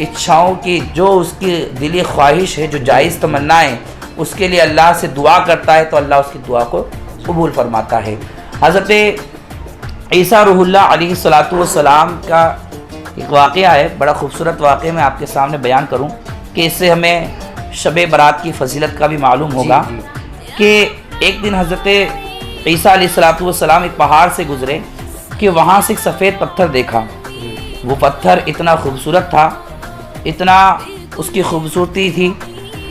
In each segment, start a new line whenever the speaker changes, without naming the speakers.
اچھاؤں کی جو اس کی دلی خواہش ہے، جو جائز تمنا ہے، اس کے لیے اللہ سے دعا کرتا ہے تو اللہ اس کی دعا کو قبول فرماتا ہے۔ حضرت عیسیٰ روح اللہ علیہ السلام کا ایک واقعہ ہے، بڑا خوبصورت واقعہ میں آپ کے سامنے بیان کروں کہ اس سے ہمیں شب برات کی فضیلت کا بھی معلوم ہوگا کہ ایک دن حضرت عیسیٰ علیہ السلام ایک پہاڑ سے گزرے کہ وہاں سے ایک سفید پتھر دیکھا۔ وہ پتھر اتنا خوبصورت تھا، اتنا اس کی خوبصورتی تھی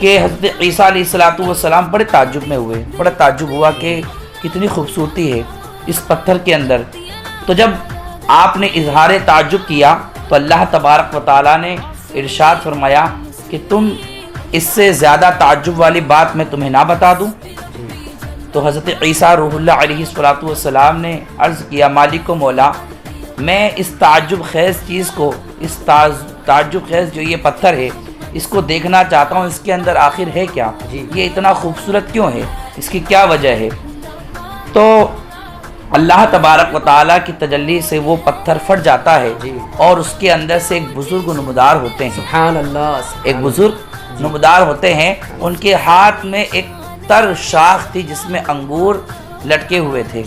کہ حضرت عیسیٰ علیہ السلام بڑے تعجب میں ہوئے، بڑا تعجب ہوا کہ کتنی خوبصورتی ہے اس پتھر کے اندر۔ تو جب آپ نے اظہار تعجب کیا تو اللہ تبارک و تعالیٰ نے ارشاد فرمایا کہ تم اس سے زیادہ تعجب والی بات میں تمہیں نہ بتا دوں؟ تو حضرت عیسیٰ روح اللہ علیہ السلام نے عرض کیا، مالک و مولا، میں اس تعجب خیز چیز کو، اس تعجب خیز جو یہ پتھر ہے، اس کو دیکھنا چاہتا ہوں، اس کے اندر آخر ہے کیا؟ یہ اتنا خوبصورت کیوں ہے؟ اس کی کیا وجہ ہے؟ تو اللہ تبارک و تعالیٰ کی تجلی سے وہ پتھر پھٹ جاتا ہے اور اس کے اندر سے ایک بزرگ نمودار ہوتے ہیں۔
سبحان اللہ،
ایک بزرگ نمودار ہوتے ہیں، ان کے ہاتھ میں ایک تر شاخ تھی جس میں انگور لٹکے ہوئے تھے۔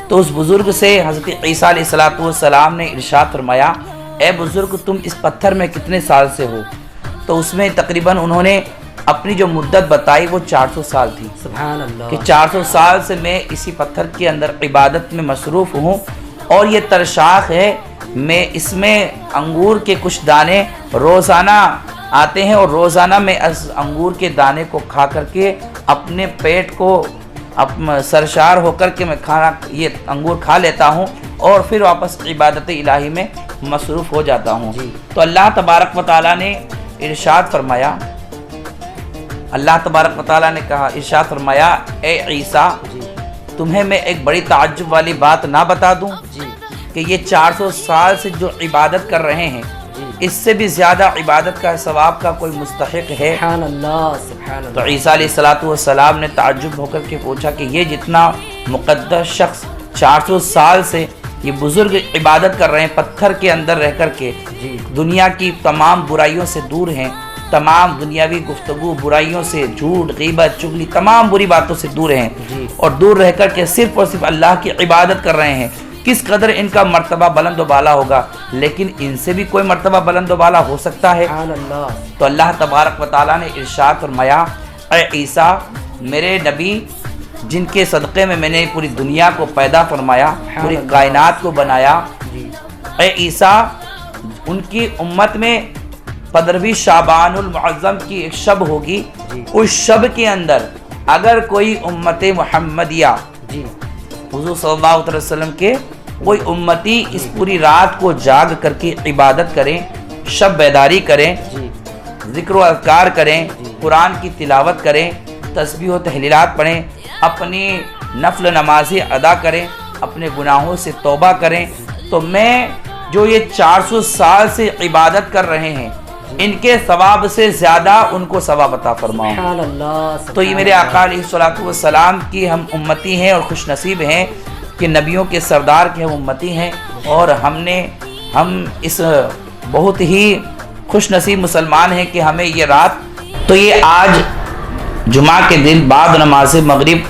تو اس بزرگ سے حضرت عیسیٰ علیہ السلام نے ارشاد فرمایا، اے بزرگ تم اس پتھر میں کتنے سال سے ہو؟ تو اس میں تقریباً انہوں نے اپنی جو مدت بتائی وہ 400 سال تھی۔
سبحان اللہ،
کہ 400 سال سے میں اسی پتھر کے اندر عبادت میں مصروف ہوں، اور یہ ترشاخ ہے، میں اس میں انگور کے کچھ دانے روزانہ آتے ہیں اور روزانہ میں اس انگور کے دانے کو کھا کر کے اپنے پیٹ کو سرشار ہو کر کے میں یہ انگور کھا لیتا ہوں اور پھر واپس عبادت الہی میں مصروف ہو جاتا ہوں۔ تو اللہ تبارک و تعالیٰ نے ارشاد فرمایا، اللہ تبارک و تعالیٰ نے کہا، ارشاد فرمایا، اے عیسیٰ تمہیں میں ایک بڑی تعجب والی بات نہ بتا دوں کہ یہ 400 سال سے جو عبادت کر رہے ہیں، اس سے بھی زیادہ عبادت کا ثواب کا کوئی مستحق ہے؟
سبحان اللہ، سبحان
تو
اللہ۔
عیسیٰ علیہ السلام نے تعجب ہو کر کے پوچھا کہ یہ جتنا مقدس شخص 400 سال سے یہ بزرگ عبادت کر رہے ہیں پتھر کے اندر رہ کر کے، دنیا کی تمام برائیوں سے دور ہیں، تمام دنیاوی گفتگو، برائیوں سے، جھوٹ، غیبت، چغلی، تمام بری باتوں سے دور ہیں، اور دور رہ کر کے صرف اور صرف اللہ کی عبادت کر رہے ہیں، کس قدر ان کا مرتبہ بلند و بالا ہوگا، لیکن ان سے بھی کوئی مرتبہ بلند و بالا ہو سکتا ہے؟
سبحان اللہ۔
تو اللہ تبارک و تعالیٰ نے ارشاد فرمایا، اے عیسیٰ میرے نبی جن کے صدقے میں نے پوری دنیا کو پیدا فرمایا، پوری کائنات کو بنایا، اے عیسیٰ ان کی امت میں 15ویں شعبان المعظم کی ایک شب ہوگی، اس شب کے اندر اگر کوئی امت محمدیہ حضور صلی اللہ علیہ وسلم کے کوئی امتی اس پوری رات کو جاگ کر کے عبادت کریں، شب بیداری کریں، ذکر و اذکار کریں، قرآن کی تلاوت کریں، تسبیح و تحلیلات پڑھیں، اپنی نفل نمازیں ادا کریں، اپنے گناہوں سے توبہ کریں، تو میں جو یہ 400 سال سے عبادت کر رہے ہیں ان کے ثواب سے زیادہ ان کو ثواب عطا فرماؤں۔
سبحان اللہ۔
تو یہ میرے آقا علیہ السلام کی ہم امتی ہیں اور خوش نصیب ہیں کہ نبیوں کے سردار کے ہم امتی ہیں، اور ہم اس بہت ہی خوش نصیب مسلمان ہیں کہ ہمیں یہ رات، تو یہ آج جمعہ کے دن بعد نماز مغرب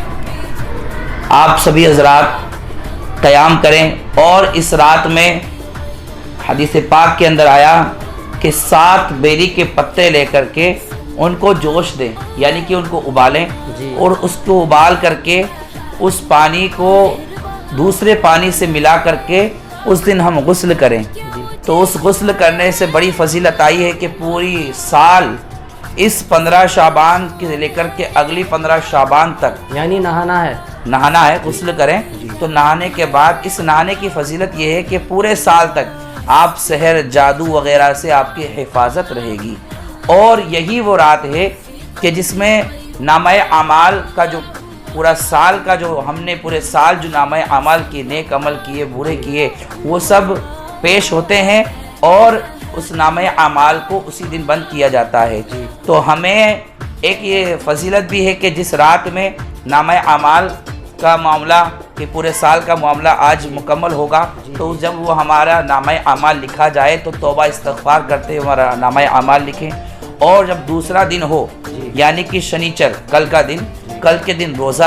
آپ سبھی حضرات قیام کریں، اور اس رات میں حدیث پاک کے اندر آیا کہ 7 بیری کے پتے لے کر کے ان کو جوش دیں، یعنی کہ ان کو ابالیں، اور اس کو ابال کر کے اس پانی کو دوسرے پانی سے ملا کر کے اس دن ہم غسل کریں۔ تو اس غسل کرنے سے بڑی فضیلت آئی ہے کہ پوری سال اس 15 شعبان کے لے کر کے اگلی 15 شعبان تک
یعنی نہانا ہے،
غسل کریں۔ تو نہانے کے بعد اس نہانے کی فضیلت یہ ہے کہ پورے سال تک آپ سحر، جادو وغیرہ سے آپ کی حفاظت رہے گی، اور یہی وہ رات ہے کہ جس میں نامہ اعمال کا جو پورا سال کا جو ہم نے پورے سال جو نامہ اعمال کی، نیک عمل کیے، برے کیے، وہ سب پیش ہوتے ہیں، اور اس نامہ اعمال کو اسی دن بند کیا جاتا ہے۔ تو ہمیں ایک یہ فضیلت بھی ہے کہ جس رات میں نامہ اعمال کا معاملہ کہ پورے سال کا معاملہ آج مکمل ہوگا، تو جب وہ ہمارا نامہ اعمال لکھا جائے تو توبہ استغفار کرتے ہمارا نامہ اعمال لکھیں، اور جب دوسرا دن ہو یعنی کہ شنیچر کل کے دن روزہ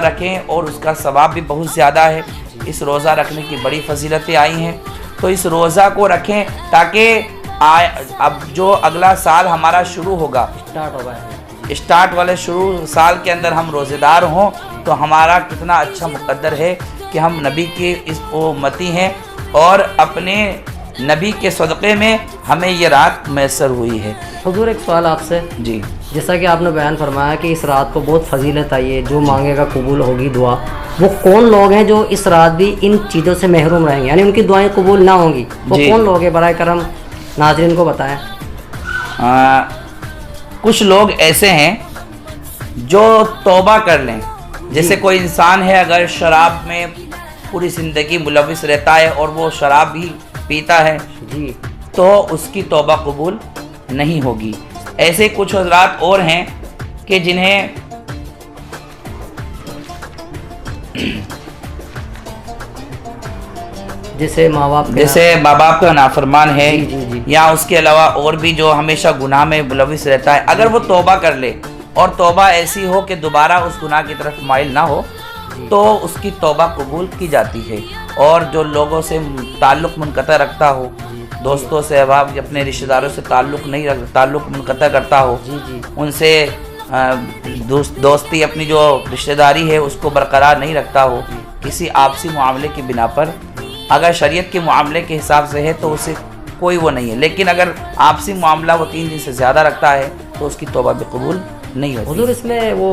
رکھیں اور اس کا ثواب بھی بہت زیادہ ہے۔ اس روزہ رکھنے کی بڑی فضیلتیں آئی ہیں، تو اس روزہ کو رکھیں تاکہ اب جو اگلا سال ہمارا شروع ہوگا، اسٹارٹ والے شروع سال کے اندر ہم روزے دار ہوں، تو ہمارا کتنا اچھا مقدر ہے کہ ہم نبی کی اس امتی ہیں، اور اپنے نبی کے صدقے میں ہمیں یہ رات میسر ہوئی ہے۔
حضور ایک سوال آپ سے،
جی،
جیسا کہ آپ نے بیان فرمایا کہ اس رات کو بہت فضیلت آئی ہے، جو مانگے گا قبول ہوگی دعا، وہ کون لوگ ہیں جو اس رات بھی ان چیزوں سے محروم رہیں گے، یعنی ان کی دعائیں قبول نہ ہوں گی، وہ کون لوگ ہیں؟ برائے کرم ناظرین کو بتائیں۔
کچھ لوگ ایسے ہیں جو توبہ کر لیں، جیسے کوئی انسان ہے اگر شراب میں پوری زندگی ملوث رہتا ہے اور وہ شراب بھی پیتا ہے
جی،
تو اس کی توبہ قبول نہیں ہوگی۔ ایسے کچھ حضرات اور ہیں کہ جنہیں
جیسے ماں
باپ کا نافرمان ہے،
جی۔
یا اس کے علاوہ اور بھی جو ہمیشہ گناہ میں ملوث رہتا ہے، اگر وہ توبہ کر لے اور توبہ ایسی ہو کہ دوبارہ اس گناہ کی طرف مائل نہ ہو، تو اس کی توبہ قبول کی جاتی ہے۔ اور جو لوگوں سے تعلق منقطع رکھتا ہو، دوستوں سے، احباب، اپنے رشتہ داروں سے تعلق منقطع کرتا ہو، ان سے دوستی اپنی جو رشتہ داری ہے اس کو برقرار نہیں رکھتا ہو، کسی آپسی معاملے کی بنا پر، اگر شریعت کے معاملے کے حساب سے ہے تو اسے کوئی وہ نہیں ہے، لیکن اگر آپسی معاملہ وہ 3 دن سے زیادہ رکھتا ہے تو اس کی توبہ بھی قبول نہیں ہوتی۔
حضور اس میں وہ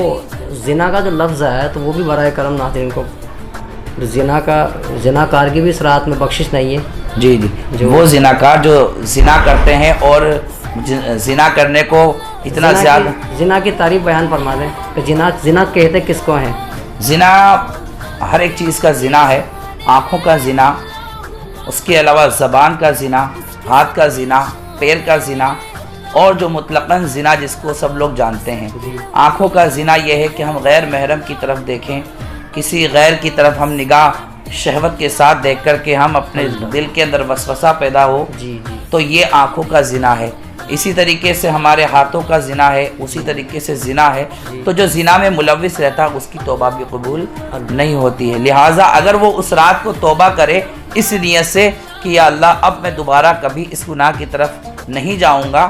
زنا کا جو لفظ ہے تو وہ بھی برائے کرم ناظرین کو، زنا کار کی بھی اس رات میں بخشش نہیں ہے۔
جی، وہ زناکار جو زنا کرتے ہیں اور زنا کرنے کو اتنا زیادہ،
زنا کی تعریف بیان فرما دیں کہ زنا کہتے کس کو ہیں؟
زنا ہر ایک چیز کا زنا ہے، آنکھوں کا زنا، اس کے علاوہ زبان کا زنا، ہاتھ کا زنا، پیر کا زنا، اور جو مطلقاً زنا جس کو سب لوگ جانتے ہیں۔ آنکھوں کا زنا یہ ہے کہ ہم غیر محرم کی طرف دیکھیں، کسی غیر کی طرف ہم نگاہ شہوت کے ساتھ دیکھ کر کے ہم اپنے دل کے اندر وسوسہ پیدا ہو، تو یہ آنکھوں کا زنا ہے۔ اسی طریقے سے ہمارے ہاتھوں کا زنا ہے، اسی طریقے سے زنا ہے، تو جو زنا میں ملوث رہتا ہے اس کی توبہ بھی قبول نہیں ہوتی ہے۔ لہٰذا اگر وہ اس رات کو توبہ کرے اس نیت سے کہ یا اللہ اب میں دوبارہ کبھی اس گناہ کی طرف نہیں جاؤں گا،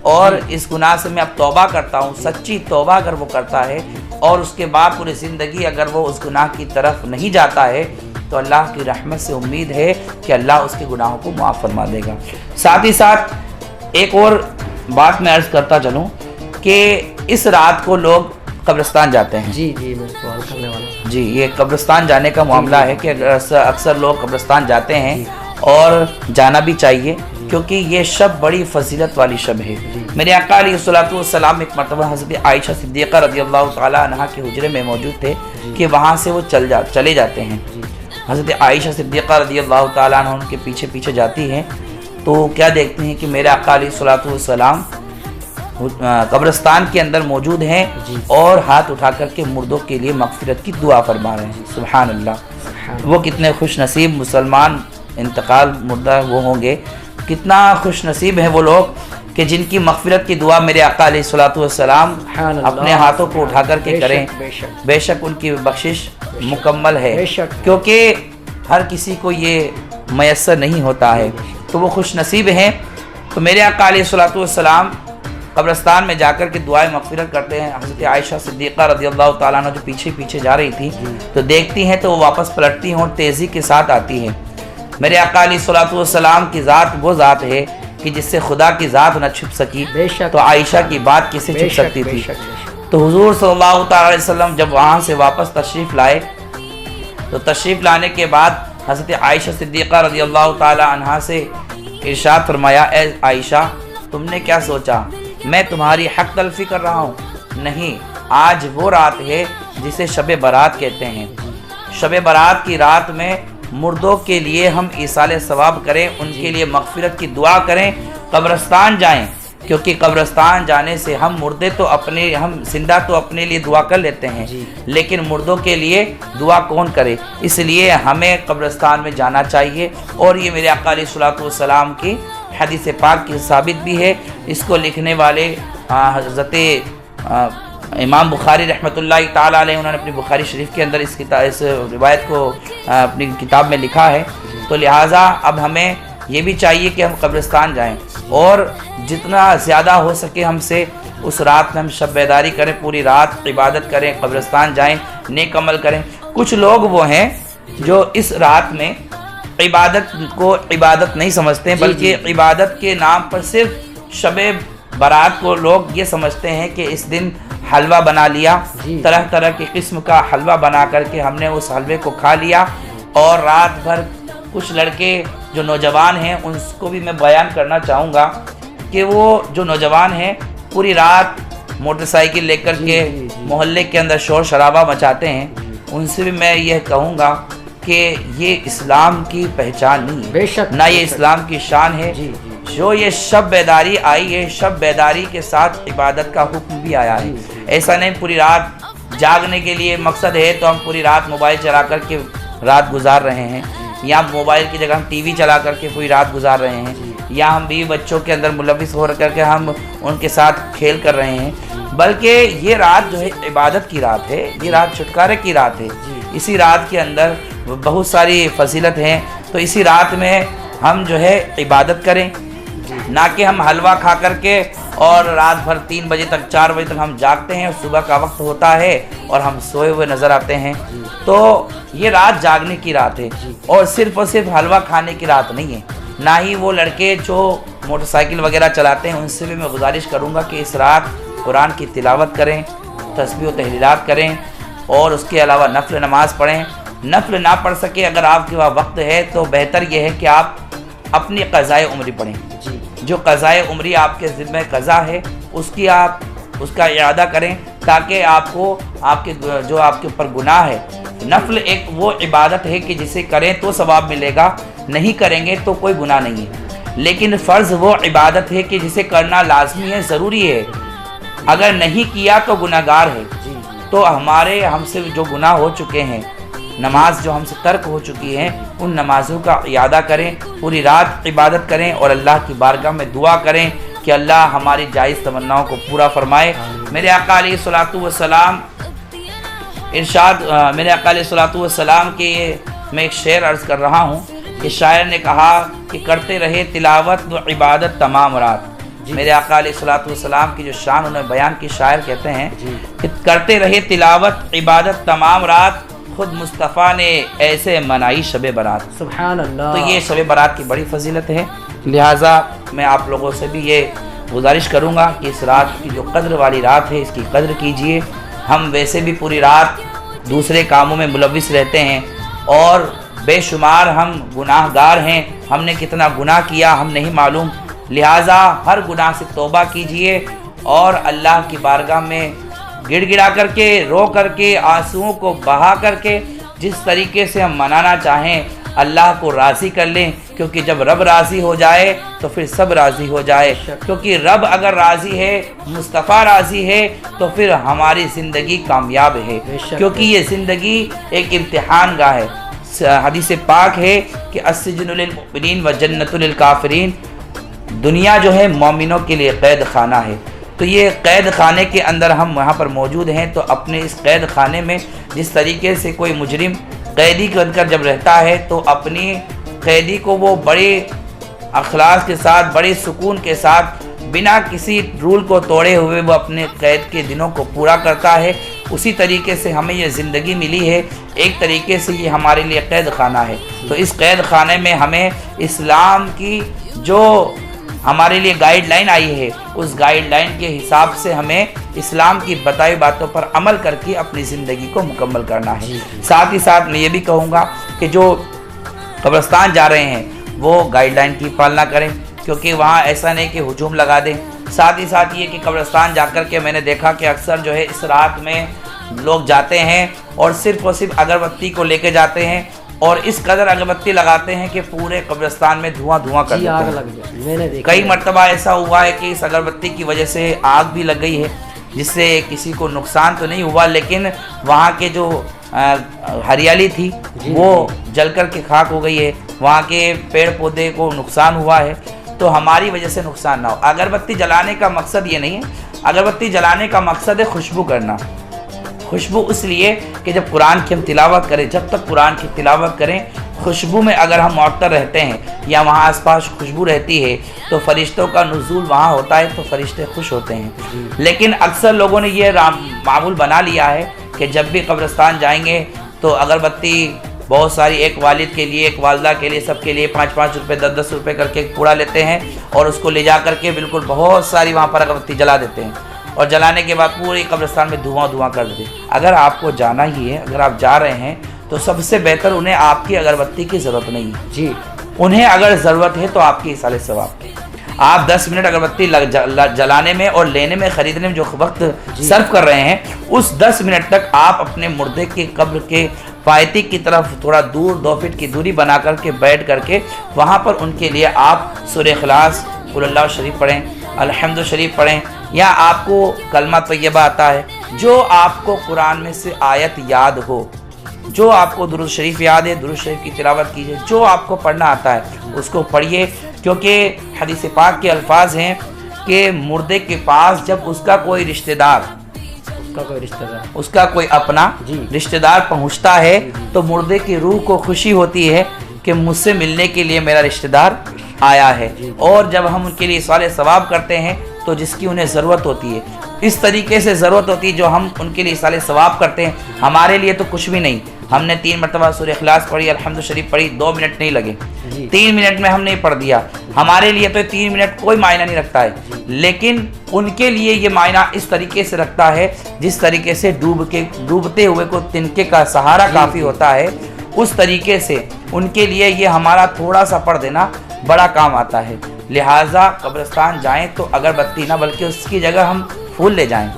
اور اس گناہ سے میں اب توبہ کرتا ہوں، سچی توبہ اگر وہ کرتا ہے، اور اس کے بعد پوری زندگی اگر وہ اس گناہ کی طرف نہیں جاتا ہے، تو اللہ کی رحمت سے امید ہے کہ اللہ اس کے گناہوں کو معاف فرما دے گا۔ ساتھ ہی ساتھ ایک اور بات میں عرض کرتا چلوں کہ اس رات کو لوگ قبرستان جاتے ہیں۔
میں سوال کرنے والا ہوں۔
یہ قبرستان جانے کا معاملہ ہے کہ اکثر لوگ قبرستان جاتے ہیں، اور جانا بھی چاہیے، کیونکہ یہ شب بڑی فضیلت والی شب ہے۔ میرے آقا علیہ الصلوۃ والسلام ایک مرتبہ حضرت عائشہ صدیقہ رضی اللہ تعالیٰ عنہا کے حجرے میں موجود تھے کہ وہاں سے وہ چلے جاتے ہیں۔ حضرت عائشہ صدیقہ رضی اللہ تعالیٰ عنہ ان کے پیچھے جاتی ہیں، تو کیا دیکھتے ہیں کہ میرے آقا علیہ الصلوۃ والسلام قبرستان کے اندر موجود ہیں اور ہاتھ اٹھا کر کے مردوں کے لیے مغفرت کی دعا فرما رہے ہیں۔ سبحان اللہ، وہ کتنے خوش نصیب مسلمان انتقال مردہ وہ ہوں گے، کتنا خوش نصیب ہیں وہ لوگ کہ جن کی مغفرت کی دعا میرے آقا علیہ الصلوۃ والسلام اپنے ہاتھوں کو اٹھا کر کے کریں۔ بے شک ان کی بخشش مکمل ہے، کیونکہ ہر کسی کو یہ میسر نہیں ہوتا ہے، تو وہ خوش نصیب ہیں۔ تو میرے آقا علیہ الصلوۃ والسلام قبرستان میں جا کر کے دعائیں مغفرت کرتے ہیں۔ حضرت عائشہ صدیقہ رضی اللہ تعالیٰ عنہ جو پیچھے جا رہی تھی، تو دیکھتی ہیں تو وہ واپس پلٹتی ہیں اور تیزی کے ساتھ آتی ہیں۔ میرے آقا علیہ الصلوۃ والسلام کی ذات وہ ذات ہے کہ جس سے خدا کی ذات نہ چھپ سکی، تو عائشہ کی بات کسے چھپ سکتی تھی؟ تو حضور صلی اللہ تعالیٰ علیہ وسلم جب وہاں سے واپس تشریف لائے، تو تشریف لانے کے بعد حضرت عائشہ صدیقہ رضی اللہ تعالیٰ عنہا سے ارشاد فرمایا، اے عائشہ تم نے کیا سوچا میں تمہاری حق تلفی کر رہا ہوں؟ نہیں، آج وہ رات ہے جسے شب برات کہتے ہیں۔ شب برات کی رات میں مردوں کے لیے ہم ایصال ثواب کریں، ان کے لیے مغفرت کی دعا کریں، قبرستان جائیں، کیونکہ قبرستان جانے سے ہم زندہ تو اپنے لیے دعا کر لیتے ہیں، لیکن مردوں کے لیے دعا کون کرے؟ اس لیے ہمیں قبرستان میں جانا چاہیے، اور یہ میرے آقا علیہ الصلوۃ والسلام کی حدیث پاک کی ثابت بھی ہے۔ اس کو لکھنے والے حضرت امام بخاری رحمۃ اللہ تعالیٰ علیہ، انہوں نے اپنی بخاری شریف کے اندر اس روایت کو اپنی کتاب میں لکھا ہے۔ تو لہٰذا اب ہمیں یہ بھی چاہیے کہ ہم قبرستان جائیں، اور جتنا زیادہ ہو سکے ہم سے اس رات میں ہم شب بیداری کریں، پوری رات عبادت کریں، قبرستان جائیں، نیک عمل کریں۔ کچھ لوگ وہ ہیں جو اس رات میں عبادت کو عبادت نہیں سمجھتے، بلکہ عبادت کے نام پر صرف شب برات کو لوگ یہ سمجھتے ہیں کہ اس دن حلوہ بنا لیا، طرح طرح کی قسم کا حلوہ بنا کر کے ہم نے اس حلوے کو کھا لیا، اور رات بھر کچھ لڑکے جو نوجوان ہیں ان کو بھی میں بیان کرنا چاہوں گا کہ وہ جو نوجوان ہیں پوری رات موٹر سائیکل لے کر کے محلے کے اندر شور شرابہ مچاتے ہیں، ان سے بھی میں یہ کہوں گا کہ یہ اسلام کی پہچان نہیں ہے،
بے شک
نہ یہ اسلام کی شان ہے۔ جو یہ شب بیداری آئی ہے، شب بیداری کے ساتھ عبادت کا حکم بھی آیا ہے۔ ایسا نہیں پوری رات جاگنے کے لیے مقصد ہے تو ہم پوری رات موبائل چلا کر کے رات گزار رہے ہیں، یا موبائل کی جگہ ہم ٹی وی چلا کر کے پوری رات گزار رہے ہیں، یا ہم بیوی بچوں کے اندر ملوث ہو کر کے ہم ان کے ساتھ کھیل کر رہے ہیں، بلکہ یہ رات جو ہے عبادت کی رات ہے، یہ رات چھٹکارے کی رات ہے۔ اسی رات کے اندر بہت ساری فضیلت ہیں، تو اسی رات میں ہم جو ہے عبادت کریں، نہ کہ ہم حلوہ کھا کر کے اور رات بھر 3 بجے تک 4 بجے تک ہم جاگتے ہیں، صبح کا وقت ہوتا ہے اور ہم سوئے ہوئے نظر آتے ہیں۔ تو یہ رات جاگنے کی رات ہے، اور صرف حلوہ کھانے کی رات نہیں ہے۔ نہ ہی وہ لڑکے جو موٹر سائیکل وغیرہ چلاتے ہیں ان سے بھی میں گزارش کروں گا کہ اس رات قرآن کی تلاوت کریں، تسبیح و تحلیلات کریں، اور اس کے علاوہ نفل نماز پڑھیں۔ نفل نہ پڑھ سکے اگر آپ کے وہاں وقت ہے تو بہتر یہ ہے کہ آپ اپنی قضائے عمری پڑھیں، جو قضائے عمری آپ کے ذمہ قضا ہے اس کا اعادہ کریں، تاکہ آپ کو آپ کے اوپر گناہ ہے۔ نفل ایک وہ عبادت ہے کہ جسے کریں تو ثواب ملے گا، نہیں کریں گے تو کوئی گناہ نہیں ہے، لیکن فرض وہ عبادت ہے کہ جسے کرنا لازمی ہے، ضروری ہے، اگر نہیں کیا تو گناہ گار ہے۔ تو ہم سے جو گناہ ہو چکے ہیں، نماز جو ہم سے ترک ہو چکی ہیں، ان نمازوں کا اعادہ کریں، پوری رات عبادت کریں، اور اللہ کی بارگاہ میں دعا کریں کہ اللہ ہماری جائز تمناؤں کو پورا فرمائے۔ میرے آقا علیہ الصلوۃ والسلام میرے آقا علیہ الصلوۃ والسلام کے میں ایک شعر عرض کر رہا ہوں کہ شاعر نے کہا کہ کرتے رہے تلاوت و عبادت تمام رات۔ میرے آقا علیہ الصلوۃ والسلام کی جو شان انہوں نے بیان کی، شاعر کہتے ہیں کہ کرتے رہے تلاوت عبادت تمام رات، خود مصطفیٰ نے ایسے منائی شب برات۔
سبحان اللہ۔
تو یہ شب برات کی بڑی فضیلت ہے، لہٰذا میں آپ لوگوں سے بھی یہ گزارش کروں گا کہ اس رات کی جو قدر والی رات ہے اس کی قدر کیجئے۔ ہم ویسے بھی پوری رات دوسرے کاموں میں ملوث رہتے ہیں، اور بے شمار ہم گناہ گار ہیں، ہم نے کتنا گناہ کیا ہم نہیں معلوم، لہٰذا ہر گناہ سے توبہ کیجئے، اور اللہ کی بارگاہ میں گڑ گڑا کر کے، رو کر کے، آنسوؤں کو بہا کر کے، جس طریقے سے ہم منانا چاہیں اللہ کو راضی کر لیں، کیونکہ جب رب راضی ہو جائے تو پھر سب راضی ہو جائے، کیونکہ رب اگر راضی ہے، مصطفیٰ راضی ہے، تو پھر ہماری زندگی کامیاب ہے، کیونکہ یہ زندگی ایک امتحان گاہ ہے۔ حدیث پاک ہے کہ السجن للمؤمنین و جنت للکافرین، دنیا جو ہے مومنوں کے لیے قید خانہ ہے۔ تو یہ قید خانے کے اندر ہم وہاں پر موجود ہیں، تو اپنے اس قید خانے میں جس طریقے سے کوئی مجرم قیدی بن کر جب رہتا ہے تو اپنی قیدی کو وہ بڑے اخلاص کے ساتھ، بڑے سکون کے ساتھ، بنا کسی رول کو توڑے ہوئے وہ اپنے قید کے دنوں کو پورا کرتا ہے، اسی طریقے سے ہمیں یہ زندگی ملی ہے، ایک طریقے سے یہ ہمارے لیے قید خانہ ہے۔ تو اس قید خانے میں ہمیں اسلام کی جو ہمارے لیے گائیڈ لائن آئی ہے، اس گائیڈ لائن کے حساب سے ہمیں اسلام کی بتائی باتوں پر عمل کر کے اپنی زندگی کو مکمل کرنا ہے۔ ساتھ ہی ساتھ میں یہ بھی کہوں گا کہ جو قبرستان جا رہے ہیں وہ گائیڈ لائن کی پالنا کریں، کیونکہ وہاں ایسا نہیں کہ ہجوم لگا دیں۔ ساتھ ہی ساتھ یہ کہ قبرستان جا کر کے میں نے دیکھا کہ اکثر جو ہے اس رات میں لوگ جاتے ہیں اور صرف اگربتی کو لے کے جاتے ہیں، اور اس قدر اگربتی لگاتے ہیں کہ پورے قبرستان میں دھواں دھواں کر دیتے
آگ
ہیں۔
لگ جائے، میں نے دیکھا
کئی مرتبہ ایسا ہوا ہے کہ اس اگربتی کی وجہ سے آگ بھی لگ گئی ہے، جس سے کسی کو نقصان تو نہیں ہوا، لیکن وہاں کے جو ہریالی تھی وہ جل کر کے خاک ہو گئی ہے، وہاں کے پیڑ پودے کو نقصان ہوا ہے، تو ہماری وجہ سے نقصان نہ ہو۔ اگربتی جلانے کا مقصد یہ نہیں ہے، اگربتی جلانے کا مقصد ہے خوشبو کرنا۔ خوشبو اس لیے کہ جب قرآن کی ہم تلاوت کریں، جب تک قرآن کی تلاوت کریں، خوشبو میں اگر ہم معطر رہتے ہیں یا وہاں آس پاس خوشبو رہتی ہے تو فرشتوں کا نزول وہاں ہوتا ہے، تو فرشتے خوش ہوتے ہیں۔ لیکن اکثر لوگوں نے یہ معمول بنا لیا ہے کہ جب بھی قبرستان جائیں گے تو اگربتی بہت ساری، ایک والد کے لیے، ایک والدہ کے لیے، سب کے لیے 5-5 روپے 10-10 روپے کر کے پوڑا لیتے ہیں اور اس کو لے جا کر کے بالکل بہت ساری وہاں پر اگربتی جلا دیتے ہیں، اور جلانے کے بعد پوری قبرستان میں دھواں دھواں کر دیتے ہیں۔ اگر آپ کو جانا ہی ہے، اگر آپ جا رہے ہیں تو سب سے بہتر انہیں آپ کی اگربتی کی ضرورت نہیں ہے
جی،
انہیں اگر ضرورت ہے تو آپ کی ایصال ثواب کی۔ آپ 10 منٹ اگربتی جلانے میں اور لینے میں، خریدنے میں جو وقت صرف کر رہے ہیں، اس 10 منٹ تک آپ اپنے مردے کی قبر کے پایتی کی طرف تھوڑا دور 2 فٹ کی دوری بنا کر کے بیٹھ کر کے وہاں پر ان کے لیے آپ سورہ اخلاص، قل اللہ شریف پڑھیں، الحمد شریف پڑھیں، یا آپ کو کلمہ طیبہ آتا ہے، جو آپ کو قرآن میں سے آیت یاد ہو، جو آپ کو درود شریف یاد ہے، درود شریف کی تلاوت کیجئے، جو آپ کو پڑھنا آتا ہے اس کو پڑھیے، کیونکہ حدیث پاک کے الفاظ ہیں کہ مردے کے پاس جب اس کا کوئی رشتہ دار، اس کا کوئی اپنا رشتہ دار پہنچتا ہے تو مردے کی روح کو خوشی ہوتی ہے کہ مجھ سے ملنے کے لیے میرا رشتہ دار آیا ہے، اور جب ہم ان کے لیے ایصال ثواب کرتے ہیں تو جس کی انہیں ضرورت ہوتی ہے، اس طریقے سے ضرورت ہوتی ہے جو ہم ان کے لیے ایصال ثواب کرتے ہیں، ہمارے لیے تو کچھ بھی نہیں۔ ہم نے 3 مرتبہ سورہ اخلاص پڑھی، الحمد شریف پڑھی، 2 منٹ نہیں لگے، 3 منٹ میں ہم نے پڑھ دیا، ہمارے لیے تو 3 منٹ کوئی معنی نہیں رکھتا ہے، لیکن ان کے لیے یہ معنی اس طریقے سے رکھتا ہے جس طریقے سے ڈوبتے ہوئے کو تنکے کا سہارا کافی ہوتا ہے، اس طریقے سے ان کے لیے یہ ہمارا تھوڑا سا پڑھ دینا بڑا کام آتا ہے۔ لہٰذا قبرستان جائیں تو اگربتی نہ بلکہ اس کی جگہ ہم پھول لے جائیں،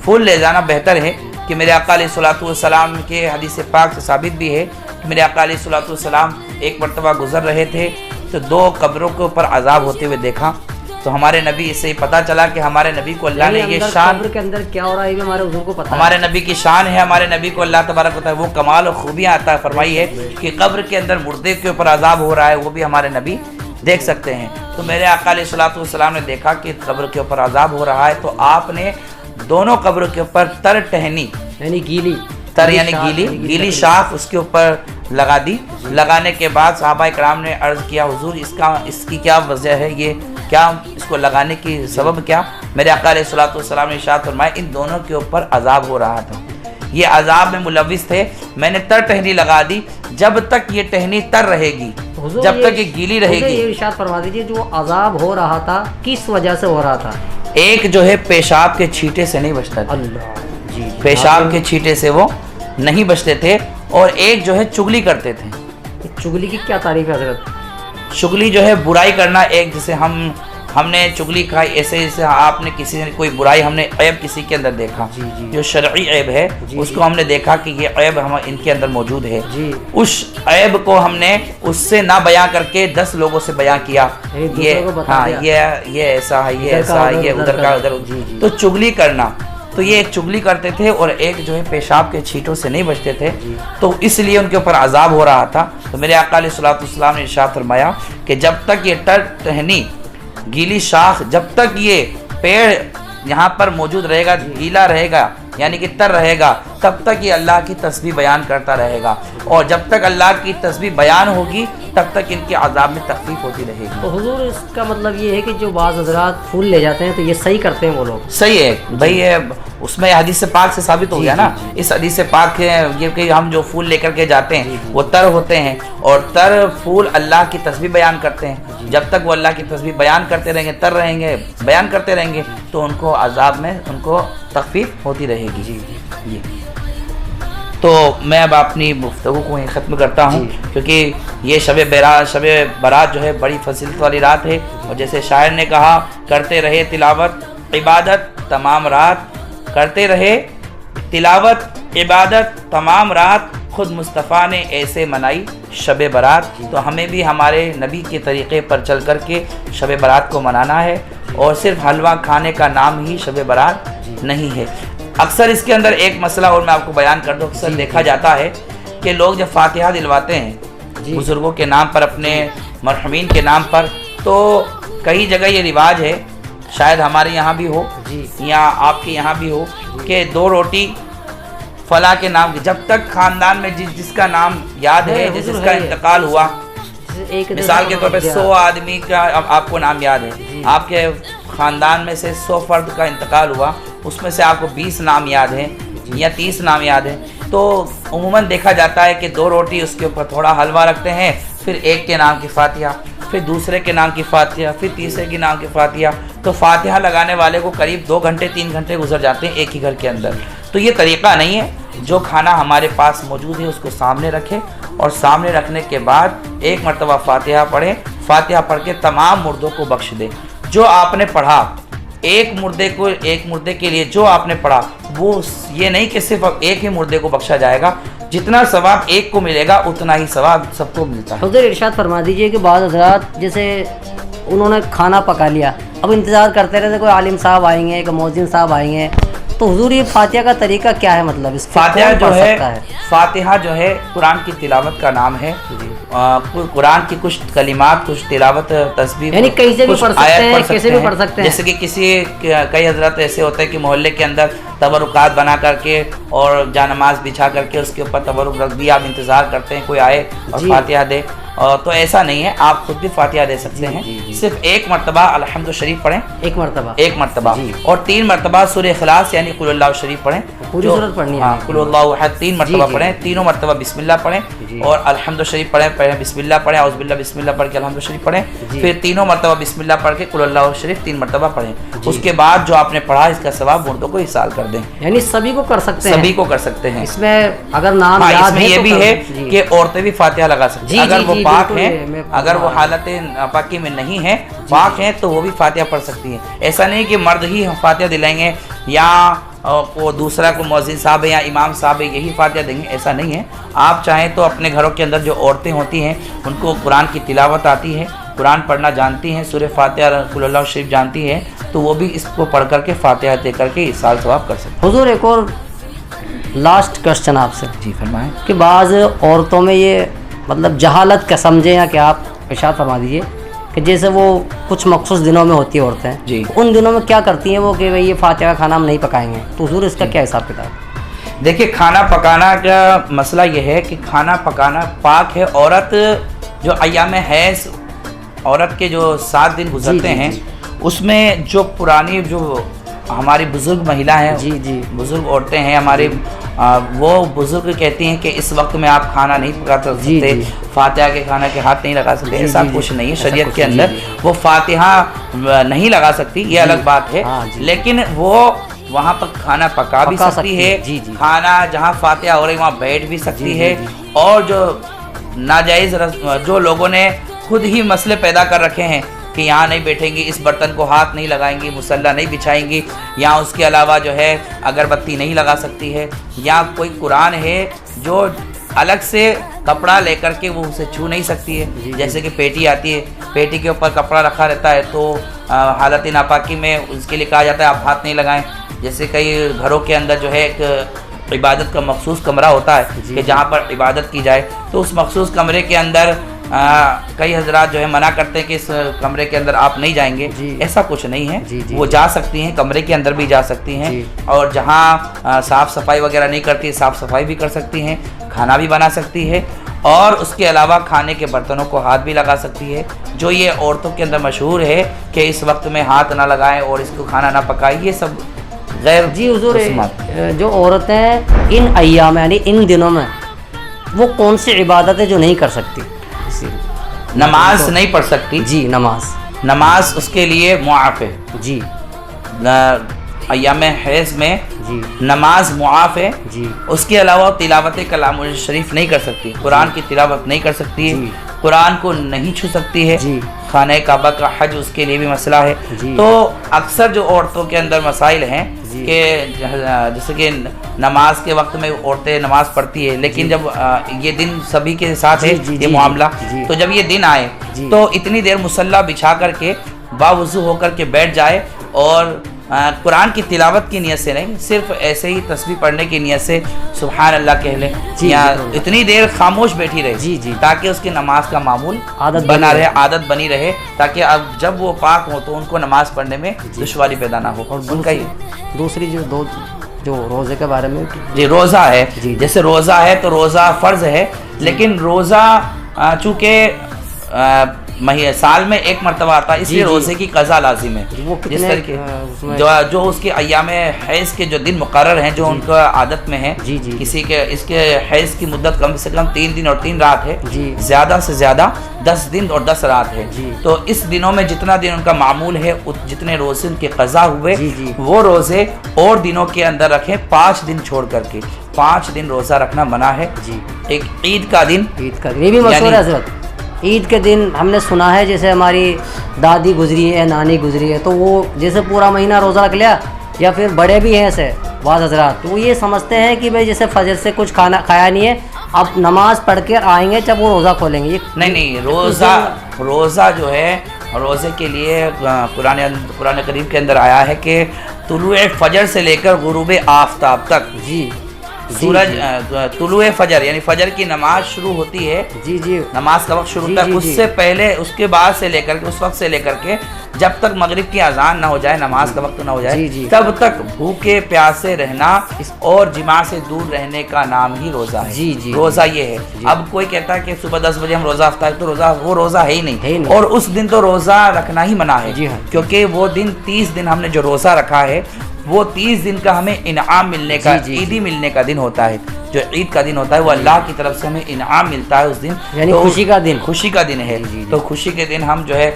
پھول لے جانا بہتر ہے، کہ میرے آقا علیہ الصلوۃ والسلام کے حدیث پاک سے ثابت بھی ہے کہ میرے آقا علیہ الصلوۃ والسلام ایک مرتبہ گزر رہے تھے تو 2 قبروں کے اوپر عذاب ہوتے ہوئے دیکھا، تو ہمارے نبی، اس سے پتہ چلا کہ ہمارے نبی کو اللہ نے یہ شان،
قبر کے اندر کیا ہو رہا ہے ہمارے حضور کو پتہ ہے،
ہمارے نبی کی شان ہے، ہمارے نبی کو اللہ تبارک و تعالیٰ وہ کمال اور خوبیاں عطا فرمائی ہے کہ قبر کے اندر مردے کے اوپر عذاب ہو رہا ہے، وہ بھی ہمارے نبی دیکھ سکتے ہیں۔ تو میرے آقا علیہ الصلوۃ والسلام نے دیکھا کہ قبر کے اوپر عذاب ہو رہا ہے، تو آپ نے دونوں قبروں کے اوپر تر ٹہنی، یعنی گیلی شاخ اس کے اوپر لگا دی۔ لگانے کے بعد صحابہ کرام نے عرض کیا، حضور اس کی کیا وجہ ہے، یہ کیا اس کو لگانے کی سبب کیا؟ میرے آقا علیہ الصلوۃ والسلام نے ارشاد فرمایا، ان دونوں کے اوپر عذاب ہو رہا تھا، یہ عذاب میں ملوث تھے، میں نے تر ٹہنی لگا دی، جب تک یہ ٹہنی تر رہے گی، جب تک یہ گیلی رہے گی۔
یہ ارشاد فرما دیجیے، جو عذاب ہو رہا تھا کس وجہ سے ہو رہا تھا؟
ایک جو ہے پیشاب کے چھینٹے سے نہیں بچتا تھا، پیشاب کے چھینٹے سے وہ نہیں بچتے تھے، اور ایک جو ہے چگلی کرتے تھے۔
چگلی کی کیا تعریف ہے حضرت؟
چگلی جو ہے برائی کرنا، ایک جیسے ہم نے چگلی کھائی، ایسے جیسے آپ نے کسی نے کوئی برائی، ہم نے عیب کسی کے اندر دیکھا، جو شرعی عیب ہے اس کو ہم نے دیکھا کہ یہ عیب ان کے اندر موجود ہے، اس عیب کو ہم نے اس سے نہ بیان کر کے 10 لوگوں سے بیان کیا، یہ ایسا ہے، یہ ایسا ہے، یہ ادھر کا ادھر، تو چگلی کرنا، تو یہ ایک چگلی کرتے تھے اور ایک جو ہے پیشاب کے چھینٹوں سے نہیں بچتے تھے، تو اس لیے ان کے اوپر عذاب ہو رہا تھا۔ تو میرے آقا علیہ الصلوۃ والسلام نے ارشاد فرمایا کہ جب تک یہ ٹہنی، گیلی شاخ، جب تک یہ پیڑ یہاں پر موجود رہے گا، گیلا رہے گا یعنی کہ تر رہے گا، تب تک یہ اللہ کی تسبیح بیان کرتا رہے گا، اور جب تک اللہ کی تسبیح بیان ہوگی تب تک ان کے عذاب میں تخفیف ہوتی رہے گی۔
تو حضور اس کا مطلب یہ ہے کہ جو بعض حضرات پھول لے جاتے ہیں تو یہ صحیح کرتے ہیں وہ لوگ؟
صحیح ہے بھائی، اس میں حدیث پاک سے ثابت ہو گیا نا، اس حدیث پاک یہ کہ ہم جو پھول لے کر کے جاتے ہیں وہ تر ہوتے ہیں، اور تر پھول اللہ کی تسبیح بیان کرتے ہیں، جب تک وہ اللہ کی تسبیح بیان کرتے رہیں گے، تر رہیں گے، بیان کرتے رہیں گے، تو ان کو عذاب میں ان کو تخفیف ہوتی رہے گی۔ تو میں اب اپنی گفتگو کو ختم کرتا ہوں، کیونکہ یہ شب برات جو ہے بڑی فضیلت والی رات ہے، اور جیسے شاعر نے کہا، کرتے رہے تلاوت عبادت تمام رات، کرتے رہے تلاوت عبادت تمام رات، خود مصطفیٰ نے ایسے منائی شب برات، تو ہمیں بھی ہمارے نبی کے طریقے پر چل کر کے شب برات کو منانا ہے، اور صرف حلوہ کھانے کا نام ہی شب برات نہیں ہے۔ اکثر اس کے اندر ایک مسئلہ اور میں آپ کو بیان کر دوں، اکثر دیکھا جاتا ہے کہ لوگ جب فاتحہ دلواتے ہیں بزرگوں کے نام پر، اپنے مرحومین کے نام پر، تو کئی جگہ یہ رواج ہے، شاید ہمارے یہاں بھی ہو یا آپ کے یہاں بھی ہو، کہ 2 روٹی فلاں کے نام، جب تک خاندان میں جس کا نام یاد ہے، جس کا انتقال ہوا، مثال کے طور پہ 100 آدمی کا آپ کو نام یاد ہے، آپ کے خاندان میں سے 100 فرد کا انتقال ہوا، اس میں سے آپ کو 20 نام یاد ہیں یا 30 نام یاد ہیں، تو عموماً دیکھا جاتا ہے کہ 2 روٹی اس کے اوپر تھوڑا حلوہ رکھتے ہیں، پھر ایک کے نام کی فاتحہ، پھر دوسرے کے نام کی فاتحہ، پھر تیسرے کے نام کی فاتحہ، تو فاتحہ لگانے والے کو قریب 2 گھنٹے 3 گھنٹے گزر جاتے ہیں ایک ہی گھر کے اندر۔ تو یہ طریقہ نہیں ہے۔ جو کھانا ہمارے پاس موجود ہے اس کو سامنے رکھیں، اور سامنے رکھنے کے بعد ایک مرتبہ فاتحہ پڑھیں، فاتحہ پڑھ کے تمام مردوں کو بخش دیں۔ جو آپ نے پڑھا، ایک مردے کے لیے جو آپ نے پڑھا، وہ یہ نہیں کہ صرف ایک ہی مردے کو بخشا جائے گا، جتنا ثواب ایک کو ملے گا اتنا ہی ثواب سب کو ملتا ہے۔
حضور ارشاد فرما دیجئے کہ بعض حضرات جیسے انہوں نے کھانا پکا لیا، اب انتظار کرتے رہتے کوئی عالم صاحب آئیں گے، کوئی مؤذن صاحب آئیں گے، تو حضور یہ فاتحہ کا طریقہ کیا ہے؟ مطلب اس
فاتحہ جو ہے قرآن کی تلاوت کا نام ہے، قرآن کی کچھ کلمات، کچھ تلاوت، تسبیح،
یعنی کہیں سے بھی پڑھ سکتے ہیں، کیسے بھی پڑھ سکتے ہیں۔
جیسے کہ کئی حضرات ایسے ہوتے ہیں کہ محلے کے اندر تبرکات بنا کر کے اور جانماز بچھا کر کے اس کے اوپر تبرک رکھ دیا، آپ انتظار کرتے ہیں کوئی آئے اور فاتحہ دے، تو ایسا نہیں ہے، آپ خود بھی فاتحہ دے سکتے ہیں۔ صرف ایک مرتبہ الحمد شریف پڑھیں، ایک مرتبہ، اور 3 مرتبہ سورہ اخلاص یعنی قل اللہ شریف پڑھیں،
پوری سورت پڑھنی ہے،
قل اللہ احد 3 مرتبہ پڑھیں، تینوں مرتبہ بسم اللہ پڑھیں، اور الحمد شریف پڑھیں، پہلے بسم اللہ پڑھیں، اعوذ باللہ بسم اللہ پڑھ کے الحمد شریف پڑھیں، پھر تینوں مرتبہ بسم اللہ پڑھ کے قل اللہ شریف 3 مرتبہ پڑھیں۔ اس کے بعد جو آپ نے پڑھا اس کا ثواب مردوں کو ایصال کر دیں،
یعنی سبھی کو کر سکتے ہیں،
سبھی کو کر سکتے ہیں۔
اس میں اگر نام
اس
یاد
میں
ہے
یہ
تو
بھی ہے کہ عورتیں بھی فاتحہ لگا سکتی ہیں، اگر وہ پاک ہیں، اگر وہ حالت ناپاکی میں نہیں ہے، پاک ہیں، تو وہ بھی فاتحہ پڑھ سکتی ہیں۔ ایسا نہیں کہ مرد ہی فاتحہ دلائیں گے یا وہ دوسرا کو مؤذن صاحب ہے یا امام صاحب ہے یہی فاتحہ دیں گے، ایسا نہیں ہے۔ آپ چاہیں تو اپنے گھروں کے اندر جو عورتیں ہوتی ہیں ان کو قرآن کی تلاوت آتی ہے، قرآن پڑھنا جانتی ہیں، سورہ فاتحہ قل اللہ شریف جانتی ہیں، تو وہ بھی اس کو پڑھ کر کے فاتحہ دے کر کے ایصال ثواب کر سکتے ہیں۔
حضور ایک اور لاسٹ کوسچن آپ سے،
جی فرمائیں۔
کہ بعض عورتوں میں یہ مطلب جہالت کا سمجھیں یا کہ آپ ارشاد فرما دیجئے کہ جیسے وہ کچھ مخصوص دنوں میں ہوتی ہیں عورتیں،
جی،
ان دنوں میں کیا کرتی ہیں وہ کہ بھئی یہ فاتحہ کا کھانا ہم نہیں پکائیں گے، تو حضور اس کا کیا حساب کتاب؟
دیکھیے کھانا پکانا کا مسئلہ یہ ہے کہ کھانا پکانا پاک ہے۔ عورت جو ایام حیض عورت کے جو 7 دن گزرتے ہیں، اس میں جو پرانی جو ہماری بزرگ مہیلا ہیں، بزرگ عورتیں ہیں ہماری، وہ بزرگ کہتی ہیں کہ اس وقت میں آپ کھانا نہیں پکا سکتے، فاتحہ کے کھانا کے ہاتھ نہیں لگا سکتے، ایسا کچھ نہیں ہے شریعت کے اندر۔ وہ فاتحہ نہیں لگا سکتی، یہ الگ بات ہے، لیکن وہ وہاں پر کھانا پکا بھی سکتی ہے، کھانا جہاں فاتحہ ہو رہی وہاں بیٹھ بھی سکتی ہے، اور جو ناجائز جو لوگوں نے خود ہی مسئلے پیدا کر رکھے ہیں کہ یہاں نہیں بیٹھیں گی، اس برتن کو ہاتھ نہیں لگائیں گی، مصلی نہیں بچھائیں گی، یا اس کے علاوہ جو ہے اگربتی نہیں لگا سکتی ہے، یا کوئی قرآن ہے جو الگ سے کپڑا لے کر کے وہ اسے چھو نہیں سکتی ہے، جیسے کہ پیٹی آتی ہے، پیٹی کے اوپر کپڑا رکھا رہتا ہے، تو حالت ناپاکی میں اس کے لیے کہا جاتا ہے آپ ہاتھ نہیں لگائیں۔ جیسے کئی گھروں کے اندر جو ہے ایک عبادت کا مخصوص کمرہ ہوتا ہے کہ جہاں پر عبادت کی جائے، تو اس مخصوص کمرے کے اندر کئی حضرات جو ہے منع کرتے ہیں کہ اس کمرے کے اندر آپ نہیں جائیں گے، ایسا کچھ نہیں ہے، وہ جا سکتی ہیں، کمرے کے اندر بھی جا سکتی ہیں، اور جہاں صاف صفائی وغیرہ نہیں کرتی صاف صفائی بھی کر سکتی ہیں، کھانا بھی بنا سکتی ہے، اور اس کے علاوہ کھانے کے برتنوں کو ہاتھ بھی لگا سکتی ہے۔ جو یہ عورتوں کے اندر مشہور ہے کہ اس وقت میں ہاتھ نہ لگائیں اور اس کو کھانا نہ پکائیں، یہ سب غیر
حضور جو عورتیں ان ایام یعنی ان دنوں میں وہ کون سی عبادت ہے جو نہیں کر سکتی؟
نماز نہیں پڑھ سکتی، نماز اس کے لیے معاف ہے، ایام حیض میں نماز معاف ہے، اس کے علاوہ تلاوت کلام شریف نہیں کر سکتی، قرآن کی تلاوت نہیں کر سکتی، قرآن کو نہیں چھو سکتی ہے، خانہ کعبہ کا حج اس کے لیے بھی مسئلہ ہے۔ تو اکثر جو عورتوں کے اندر مسائل ہیں کہ جیسے کہ نماز کے وقت میں عورتیں نماز پڑھتی ہے، لیکن جب یہ دن سبھی کے ساتھ ہے یہ معاملہ، تو جب یہ دن آئے تو اتنی دیر مصلی بچھا کر کے باوضو ہو کر کے بیٹھ جائے اور قرآن کی تلاوت کی نیت سے نہیں، صرف ایسے ہی تسبیح پڑھنے کی نیت سے سبحان اللہ کہہ لے، یا اتنی دیر خاموش بیٹھی رہے تاکہ اس کی نماز کا معمول بنا رہے، عادت بنی رہے، تاکہ اب جب وہ پاک ہو تو ان کو نماز پڑھنے میں دشواری پیدا نہ ہو۔ اور ان کا
دوسری جو روزے کے بارے میں
جی روزہ ہے، جیسے روزہ ہے تو روزہ فرض ہے، لیکن روزہ چونکہ سال میں ایک مرتبہ آتا ہے، اس لیے روزے کی قضا لازم ہے۔ جس طریقے جو اس کے ایام حیض کے جو دن مقرر ہیں جو ان کا عادت میں ہے، کسی کے اس کے حیض کی مدت کم سے کم 3 دن اور 3 رات ہے، زیادہ سے زیادہ 10 دن اور 10 رات ہے، تو اس دنوں میں جتنا دن ان کا معمول ہے جتنے روزے ان کے قضا ہوئے وہ روزے اور دنوں کے اندر رکھیں، 5 دن چھوڑ کر کے 5 دن روزہ رکھنا منع ہے۔ ایک عید کا دن،
یہ بھی مشہور ہے حضرت، عید کے دن ہم نے سنا ہے جیسے ہماری دادی گزری ہے، نانی گزری ہے، تو وہ جیسے پورا مہینہ روزہ رکھ لیا، یا پھر بڑے بھی ہیں ایسے بعض حضرات، تو وہ یہ سمجھتے ہیں کہ بھائی جیسے فجر سے کچھ کھایا نہیں ہے، اب نماز پڑھ کے آئیں گے جب وہ روزہ کھولیں گے۔
نہیں، روزہ جو ہے، روزے کے لیے قرآن کریم کے اندر آیا ہے کہ طلوع فجر سے لے کر غروب آفتاب تک، سورج طلوع فجر یعنی فجر کی نماز شروع ہوتی ہے، نماز کا وقت شروع ہوتا ہے، اس سے پہلے، اس کے بعد سے لے کر کے، اس وقت سے لے کر کے جب تک مغرب کی اذان نہ ہو جائے، نماز کا وقت نہ ہو جائے، تب تک بھوکے پیاسے رہنا اور جماع سے دور رہنے کا نام ہی روزہ ہے۔ روزہ یہ ہے۔ اب کوئی کہتا ہے کہ صبح 10 بجے ہم روزہ افطار، تو وہ روزہ ہے ہی نہیں، اور اس دن تو روزہ رکھنا ہی منع ہے، کیونکہ وہ دن 30 دن ہم نے جو روزہ رکھا ہے وہ 30 دن کا ہمیں انعام ملنے کا، عیدی ملنے کا دن ہوتا ہے، جو عید کا دن ہوتا ہے وہ اللہ کی طرف سے ہمیں انعام ملتا ہے اس دن،
یعنی خوشی کا دن،
خوشی کا دن ہے، تو خوشی کے دن ہم جو ہے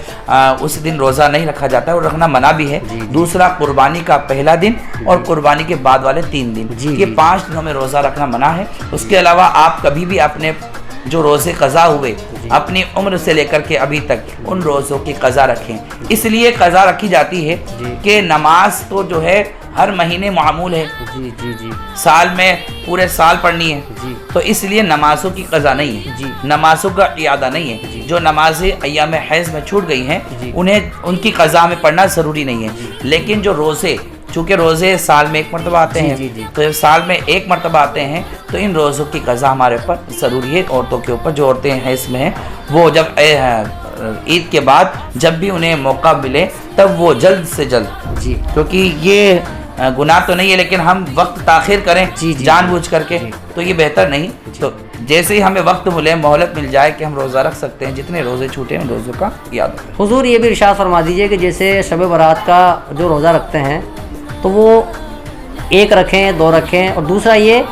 اس دن روزہ نہیں رکھا جاتا ہے اور رکھنا منع بھی ہے۔ دوسرا قربانی کا پہلا دن اور قربانی کے بعد والے 3 دن، یہ 5 دنوں میں روزہ رکھنا منع ہے۔ اس کے علاوہ آپ کبھی بھی اپنے جو روزے قضا ہوئے اپنی عمر سے لے کر کے ابھی تک ان روزوں کی قضا رکھیں، اس لیے قضا رکھی جاتی ہے کہ نماز تو جو ہے ہر مہینے معمول ہے، سال میں پورے سال پڑھنی ہے، تو اس لیے نمازوں کی قضا نہیں ہے، نمازوں کا اعادہ نہیں ہے۔ جو نمازیں ایام حیض میں چھوٹ گئی ہیں ان کی قضا میں پڑھنا ضروری نہیں ہے، لیکن جو روزے، چونکہ روزے سال میں ایک مرتبہ آتے ہیں، تو جب سال میں ایک مرتبہ آتے ہیں تو ان روزوں کی قضا ہمارے اوپر ضروری ہے، عورتوں کے اوپر، جو عورتیں حیض میں ہیں وہ جب عید کے بعد جب بھی انہیں موقع ملے تب وہ جلد سے جلد، کیونکہ یہ گناہ تو نہیں ہے لیکن ہم وقت تاخیر کریں جان بوجھ کر کے تو یہ بہتر نہیں، تو جیسے ہی ہمیں وقت ملے، مہلت مل جائے کہ ہم روزہ رکھ سکتے ہیں، جتنے روزے چھوٹے ہیں ان روزوں کا یاد رکھیں۔
حضور یہ بھی ارشاد فرما دیجئے کہ جیسے شب برات کا جو روزہ رکھتے ہیں تو وہ 1 رکھیں، 2 رکھیں، اور دوسرا یہ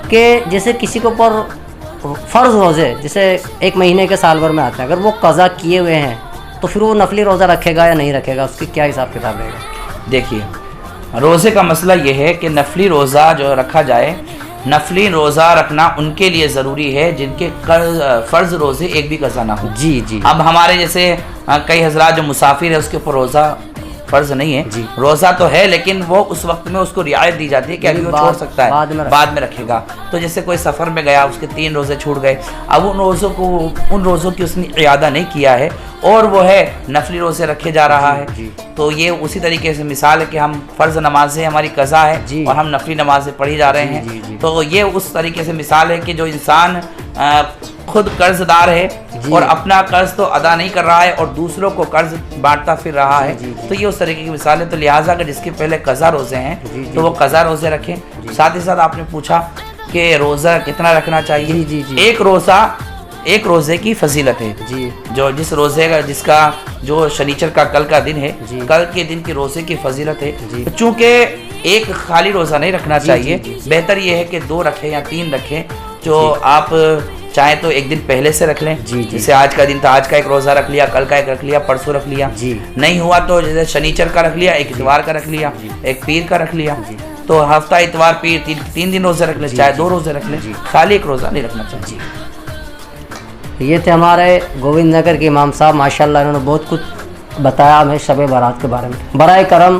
کہ جیسے کسی کے اوپر فرض روزے جیسے 1 مہینے کے سال بھر میں آتے ہیں، اگر وہ قضا کیے ہوئے ہیں تو پھر وہ نفلی روزہ رکھے گا یا نہیں رکھے گا، اس کی کیا حساب کتاب رہے گا؟
دیکھیے، روزے کا مسئلہ یہ ہے کہ نفلی روزہ جو رکھا جائے، نفلی روزہ رکھنا ان کے لیے ضروری ہے جن کے فرض روزے ایک بھی قضا نہ ہو۔ اب ہمارے جیسے کئی حضرات جو مسافر ہے اس کے اوپر روزہ فرض نہیں ہے، روزہ تو ہے لیکن وہ اس وقت میں اس کو رعایت دی جاتی ہے کہ ابھی وہ چھوڑ سکتا ہے، بعد میں رکھے گا۔ تو جیسے کوئی سفر میں گیا، اس کے 3 روزے چھوٹ گئے، اب ان روزوں کی اس نے اعادہ نہیں کیا ہے اور وہ ہے نفلی روزے رکھے جا رہا ہے، تو یہ اسی طریقے سے مثال ہے کہ ہم فرض نمازیں ہماری قضا ہے اور ہم نفلی نمازیں پڑھی جا رہے ہیں، تو یہ اس طریقے سے مثال ہے کہ جو انسان خود قرض دار ہے اور اپنا قرض تو ادا نہیں کر رہا ہے اور دوسروں کو قرض بانٹتا پھر رہا ہے، تو یہ اس طریقے کی مثال ہے۔ تو لہٰذا اگر جس کے پہلے قضا روزے ہیں تو وہ قضا روزے رکھیں۔ ساتھ ہی ساتھ آپ نے پوچھا کہ روزہ کتنا رکھنا چاہیے، ایک روزے کی فضیلت ہے، جو جس روزے کا، جس کا جو شنیچر کا کل کا دن ہے، کل کے دن کی روزے کی فضیلت ہے، چونکہ ایک خالی روزہ نہیں رکھنا چاہیے، بہتر یہ ہے کہ 2 رکھیں یا 3 رکھیں، جو آپ چاہیں تو ایک دن پہلے سے رکھ لیں، جیسے آج کا دن تھا، آج کا ایک روزہ رکھ لیا، کل کا ایک رکھ لیا، پرسوں رکھ لیا، نہیں ہوا تو جیسے شنیچر کا رکھ لیا، ایک اتوار کا رکھ لیا، ایک پیر کا رکھ لیا، تو ہفتہ اتوار پیر 3 دن روزے رکھ لیں، چاہے 2 روزے رکھ لیں، خالی ایک روزہ نہیں رکھنا چاہیے۔
یہ تھے ہمارے گووند نگر کے امام صاحب، ماشاءاللہ انہوں نے بہت کچھ بتایا ہمیں شب برات کے بارے میں۔ برائے کرم